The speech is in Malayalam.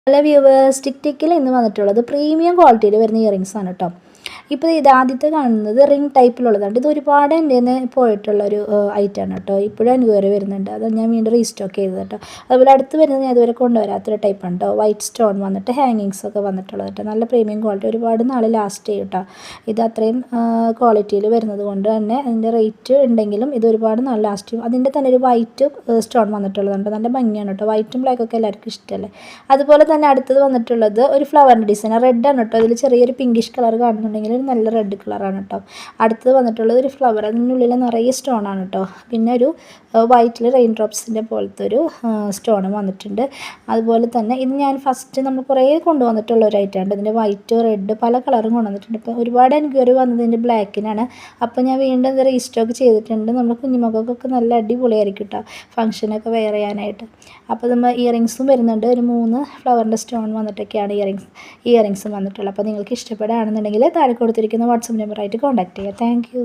ഹലോ വ്യൂവേഴ്സ്, ടിക്ടിക്കിൽ ഇന്ന് വന്നിട്ടുള്ളത് പ്രീമിയം ക്വാളിറ്റിയിൽ വരുന്ന ഇയറിങ്സ് ആണ് കേട്ടോ. ഇപ്പോൾ ഇത് ആദ്യത്തെ കാണുന്നത് റിംഗ് ടൈപ്പിലുള്ളതാണ്. ഇത് ഒരുപാട് എൻ്റെ നിന്ന് പോയിട്ടുള്ളൊരു ഐറ്റമാണ് കേട്ടോ. ഇപ്പോഴും എൻക്വയറി വരുന്നുണ്ട്, അത് ഞാൻ വീണ്ടും റീസ്റ്റോക്ക് ചെയ്തത് കേട്ടോ. അതുപോലെ അടുത്ത് വരുന്നത് ഞാൻ ഇതുവരെ കൊണ്ടുവരാത്തൊരു ടൈപ്പാണ് കേട്ടോ. വൈറ്റ് സ്റ്റോൺ വന്നിട്ട് ഹാങ്ങിങ്സ് ഒക്കെ വന്നിട്ടുള്ളത് കേട്ടോ. നല്ല പ്രീമിയം ക്വാളിറ്റി, ഒരുപാട് നാൾ ലാസ്റ്റ് ചെയ്യും കേട്ടോ. ഇത് അത്രയും ക്വാളിറ്റിയിൽ വരുന്നത് കൊണ്ട് തന്നെ അതിൻ്റെ റേറ്റ് ഉണ്ടെങ്കിലും ഇത് ഒരുപാട് നാൾ ലാസ്റ്റ് ചെയ്യും. അതിൻ്റെ തന്നെ ഒരു വൈറ്റ് സ്റ്റോൺ വന്നിട്ടുള്ളതുണ്ട്, നല്ല ഭംഗിയാണ് കേട്ടോ. വൈറ്റും ബ്ലാക്കൊക്കെ എല്ലാവർക്കും ഇഷ്ടമല്ലേ. അതുപോലെ തന്നെ അടുത്തത് വന്നിട്ടുള്ളത് ഒരു ഫ്ലവറിൻ്റെ ഡിസൈൻ, റെഡാണ് കേട്ടോ. അതിൽ ചെറിയൊരു പിങ്കിഷ് കളർ കാണുന്നുണ്ടെങ്കിൽ ഒരു നല്ല റെഡ് കളറാണ് കേട്ടോ. അടുത്തത് വന്നിട്ടുള്ളത് ഒരു ഫ്ലവർ, അതിനുള്ളിൽ നിറയെ സ്റ്റോണാണ് കേട്ടോ. പിന്നെ ഒരു വൈറ്റിൽ റെയിൻ ഡ്രോപ്സിൻ്റെ പോലത്തെ ഒരു സ്റ്റോണും വന്നിട്ടുണ്ട്. അതുപോലെ തന്നെ ഇത് ഞാൻ ഫസ്റ്റ് നമ്മൾ കുറേ കൊണ്ടുവന്നിട്ടുള്ള ഒരു ഐറ്റമാണ്. ഇതിൻ്റെ വൈറ്റ്, റെഡ് പല കളറും കൊണ്ടുവന്നിട്ടുണ്ട്. ഇപ്പോൾ ഒരുപാട് എൻക്വയറി വന്നതിൻ്റെ ബ്ലാക്കിനാണ്. അപ്പോൾ ഞാൻ വീണ്ടും ഇത് റീസ്റ്റോക്ക് ചെയ്തിട്ടുണ്ട്. നമ്മൾ കുഞ്ഞുമക്കൾക്കൊക്കെ നല്ല അടിപൊളിയായിരിക്കും കേട്ടോ, ഫംഗ്ഷനൊക്കെ വെയർ ചെയ്യാനായിട്ട്. അപ്പോൾ നമ്മൾ ഇയറിങ്സും വരുന്നുണ്ട്. ഒരു 3 ഫ്ലവറിൻ്റെ സ്റ്റോൺ വന്നിട്ടൊക്കെയാണ് ഇയറിങ്സും വന്നിട്ടുള്ളത്. അപ്പോൾ നിങ്ങൾക്ക് ഇഷ്ടപ്പെടുകയാണെന്നുണ്ടെങ്കിൽ താഴെ കൊടുത്തിരിക്കുന്ന വാട്സപ്പ് നമ്പറായിട്ട് കോൺടാക്ട് ചെയ്യുക. Thank you.